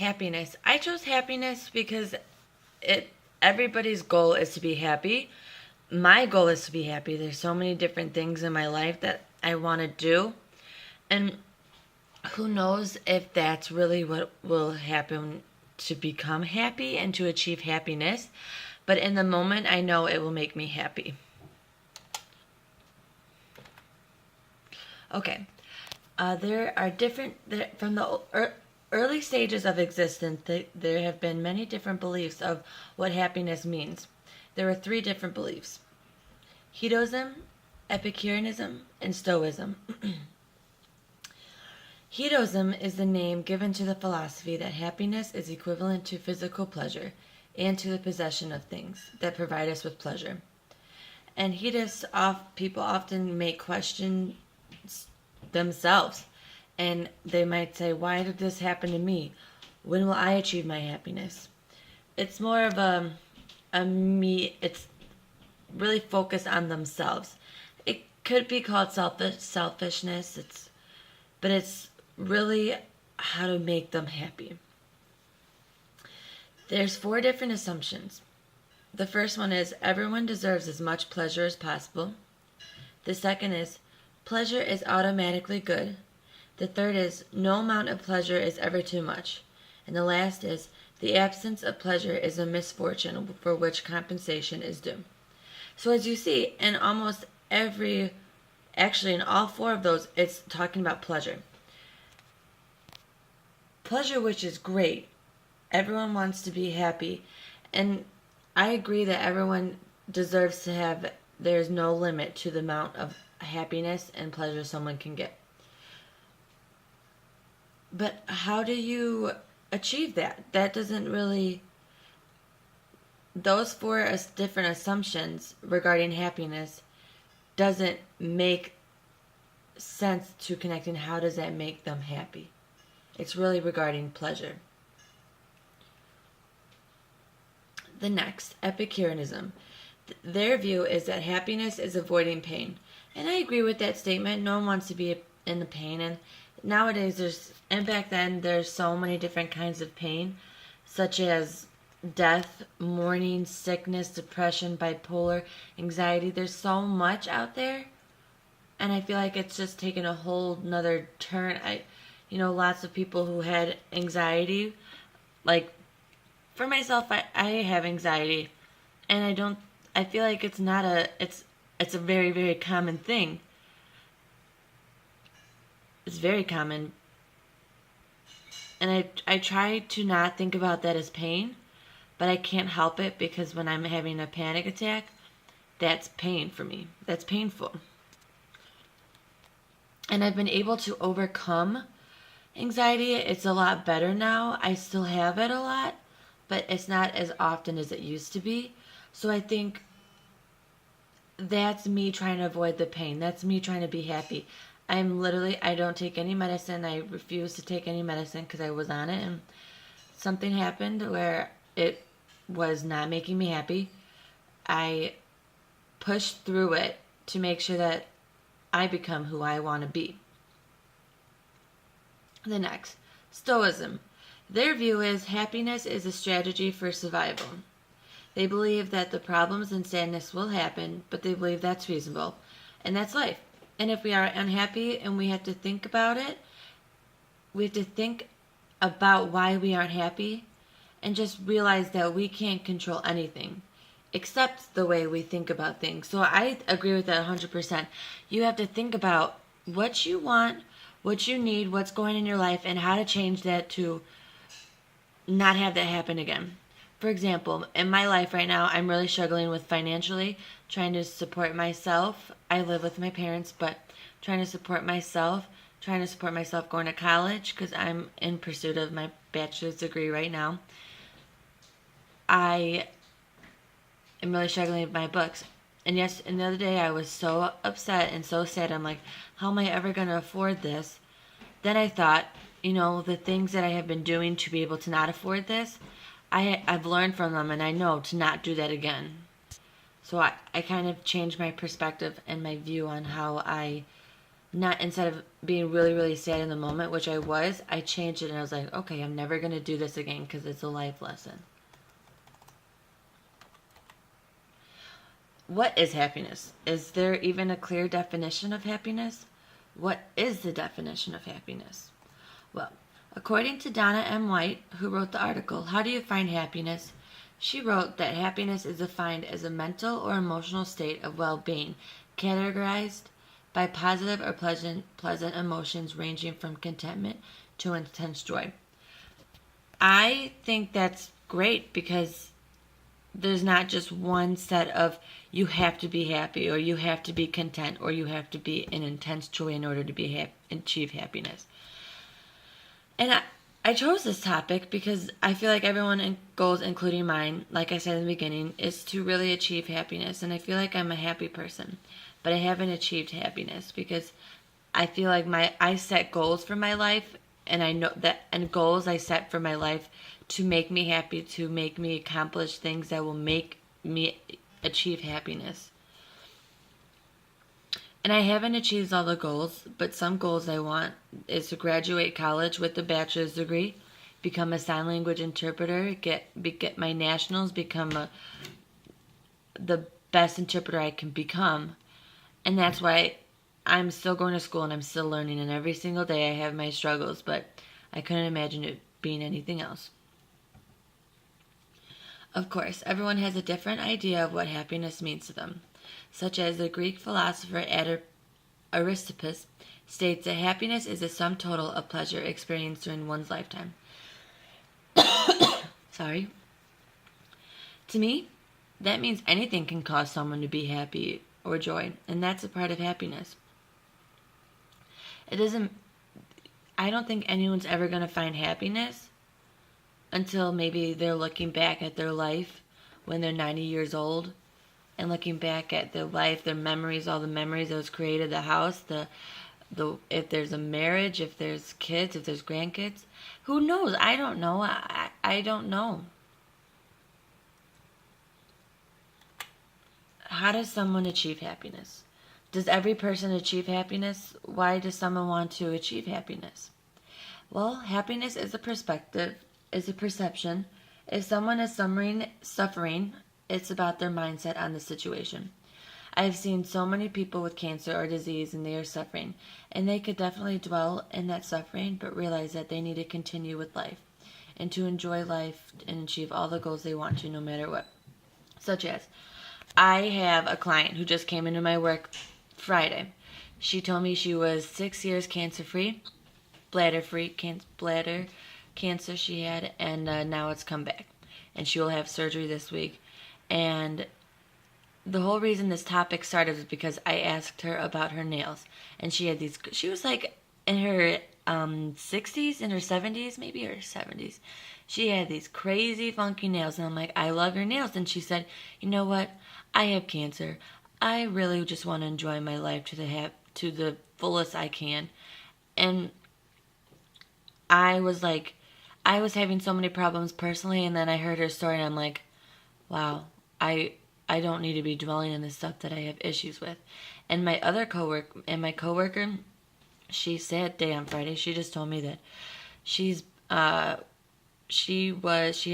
Happiness. I chose happiness because it everybody's goal is to be happy. My goal is to be happy. There's so many different things in my life that I want to do. And who knows if that's really what will happen to become happy and to achieve happiness. But in the moment, I know it will make me happy. Okay. There are different, from the early stages of existence, there have been many different beliefs of what happiness means. There are three different beliefs: hedonism, Epicureanism, and Stoicism. Hedonism is the name given to the philosophy that happiness is equivalent to physical pleasure and to the possession of things that provide us with pleasure. And hedonists, people often may question themselves, and they might say, why did this happen to me? When will I achieve my happiness? It's more of a me, it's really focused on themselves. It could be called selfishness, but it's really how to make them happy. There's 4 different assumptions. The first one is everyone deserves as much pleasure as possible. The second is pleasure is automatically good. The third is no amount of pleasure is ever too much. And the last is the absence of pleasure is a misfortune for which compensation is due. So as you see, in almost in all 4 of those, it's talking about pleasure. Pleasure, which is great. Everyone wants to be happy. And I agree that everyone deserves to have, there's no limit to the amount of happiness and pleasure someone can get. But how do you achieve that? That doesn't really, those 4 different assumptions regarding happiness doesn't make sense to connecting how does that make them happy. It's really regarding pleasure. The next, Epicureanism. Their view is that happiness is avoiding pain. And I agree with that statement. No one wants to be in the pain. And nowadays, and back then, there's so many different kinds of pain, such as death, mourning, sickness, depression, bipolar, anxiety. There's so much out there. And I feel like it's just taken a whole nother turn. Lots of people who had anxiety, like, for myself, I have anxiety, and I feel like it's a very, very common thing. It's very common. And I try to not think about that as pain, but I can't help it because when I'm having a panic attack, that's pain for me. That's painful. And I've been able to overcome anxiety. It's a lot better now. I still have it a lot, but it's not as often as it used to be. So I think that's me trying to avoid the pain. That's me trying to be happy. I don't take any medicine. I refuse to take any medicine because I was on it, and something happened where it was not making me happy. I pushed through it to make sure that I become who I want to be. The next, Stoicism. Their view is happiness is a strategy for survival. They believe that the problems and sadness will happen, but they believe that's reasonable, and that's life. And if we are unhappy and we have to think about it, we have to think about why we aren't happy and just realize that we can't control anything except the way we think about things. So I agree with that 100%. You have to think about what you want, what you need, what's going in your life, and how to change that to not have that happen again. For example, in my life right now, I'm really struggling with financially, trying to support myself. I live with my parents, but trying to support myself going to college because I'm in pursuit of my bachelor's degree right now. I am really struggling with my books. And the other day I was so upset and so sad. I'm like, how am I ever going to afford this? Then I thought, the things that I have been doing to be able to not afford this, I've learned from them, and I know to not do that again. So I kind of changed my perspective and my view on how instead of being really, really sad in the moment, which I was, I changed it and I was like, okay, I'm never going to do this again because it's a life lesson. What is happiness? Is there even a clear definition of happiness? What is the definition of happiness? Well, according to Donna M. White, who wrote the article, How Do You Find Happiness? She wrote that happiness is defined as a mental or emotional state of well-being, categorized by positive or pleasant emotions ranging from contentment to intense joy. I think that's great because there's not just one set of you have to be happy or you have to be content or you have to be in intense joy in order to be achieve happiness. And I chose this topic because I feel like everyone's goals, including mine, like I said in the beginning, is to really achieve happiness. And I feel like I'm a happy person, but I haven't achieved happiness because I feel like I set goals for my life, and I know that, and goals I set for my life to make me happy, to make me accomplish things that will make me achieve happiness. And I haven't achieved all the goals, but some goals I want is to graduate college with a bachelor's degree, become a sign language interpreter, get my nationals, become the best interpreter I can become. And that's why I'm still going to school and I'm still learning, and every single day I have my struggles, but I couldn't imagine it being anything else. Of course, everyone has a different idea of what happiness means to them, such as the Greek philosopher Aristippus states that happiness is the sum total of pleasure experienced during one's lifetime. Sorry. To me, that means anything can cause someone to be happy or joy, and that's a part of happiness. I don't think anyone's ever going to find happiness until maybe they're looking back at their life when they're 90 years old and looking back at their life, their memories, all the memories that was created, the house, the if there's a marriage, if there's kids, if there's grandkids. Who knows? I don't know. I don't know. How does someone achieve happiness? Does every person achieve happiness? Why does someone want to achieve happiness? Well, happiness is a perspective, is a perception. If someone is suffering, it's about their mindset on the situation. I've seen so many people with cancer or disease and they are suffering, and they could definitely dwell in that suffering but realize that they need to continue with life and to enjoy life and achieve all the goals they want to no matter what. Such as, I have a client who just came into my work Friday. She told me she was 6 years cancer-free, bladder cancer she had, and now it's come back. And she will have surgery this week. And the whole reason this topic started was because I asked her about her nails. And she was like in her 60s, in her 70s, maybe her 70s. She had these crazy funky nails. And I'm like, I love your nails. And she said, you know what? I have cancer. I really just want to enjoy my life to the fullest I can. And I was having so many problems personally, and then I heard her story, and I'm like, wow, I don't need to be dwelling in the stuff that I have issues with. And my coworker, she said on Friday, she just told me that she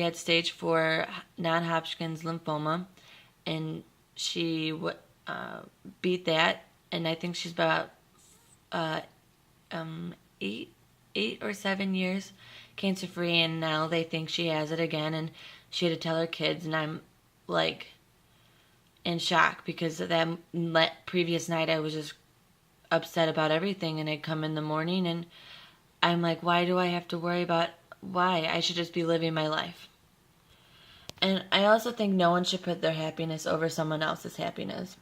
had stage 4 non-Hodgkin's lymphoma, and she beat that, and I think she's about 8 or 7 years cancer free, and now they think she has it again, and she had to tell her kids, and I'm like in shock because that previous night I was just upset about everything, and I'd come in the morning and I'm like, why do I have to worry about why? I should just be living my life. And I also think no one should put their happiness over someone else's happiness,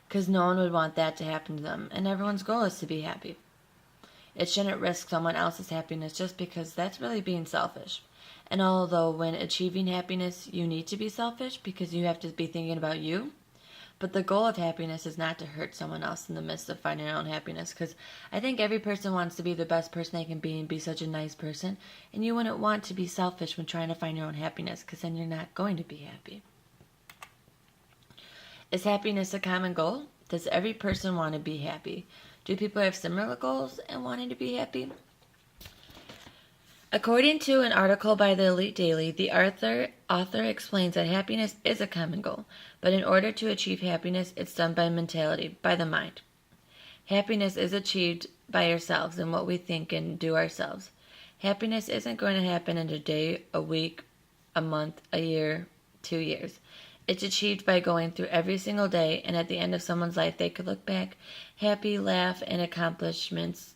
because no one would want that to happen to them, and everyone's goal is to be happy. It shouldn't risk someone else's happiness just because that's really being selfish. And although when achieving happiness, you need to be selfish because you have to be thinking about you, but the goal of happiness is not to hurt someone else in the midst of finding your own happiness, because I think every person wants to be the best person they can be and be such a nice person, and you wouldn't want to be selfish when trying to find your own happiness, because then you're not going to be happy. Is happiness a common goal? Does every person want to be happy? Do people have similar goals and wanting to be happy? According to an article by the Elite Daily, the author explains that happiness is a common goal, but in order to achieve happiness, it's done by mentality, by the mind. Happiness is achieved by ourselves and what we think and do ourselves. Happiness isn't going to happen in a day, a week, a month, a year, 2 years. It's achieved by going through every single day, and at the end of someone's life, they could look back, happy, laugh, and accomplishments,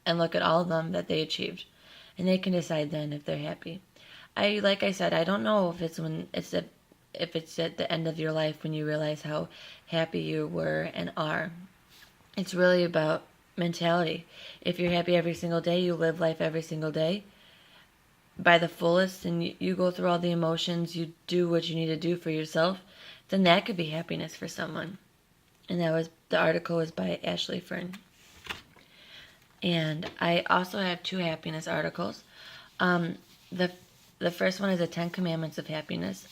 and look at all of them that they achieved. And they can decide then if they're happy. Like I said, I don't know if it's if it's at the end of your life when you realize how happy you were and are. It's really about mentality. If you're happy every single day, you live life every single day by the fullest, and you go through all the emotions, you do what you need to do for yourself, then that could be happiness for someone. And the article was by Ashley Fern. And I also have 2 happiness articles. The first one is the 10 Commandments of Happiness.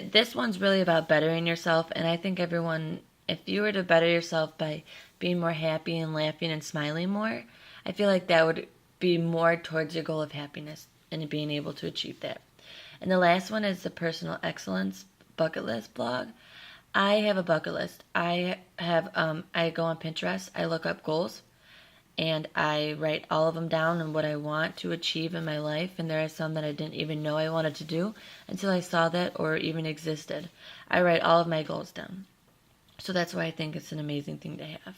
This one's really about bettering yourself, and I think everyone, if you were to better yourself by being more happy and laughing and smiling more, I feel like that would be more towards your goal of happiness and being able to achieve that. And the last one is the Personal Excellence Bucket List blog. I have a bucket list. I go on Pinterest, I look up goals, and I write all of them down and what I want to achieve in my life. And there are some that I didn't even know I wanted to do until I saw that or even existed. I write all of my goals down. So that's why I think it's an amazing thing to have.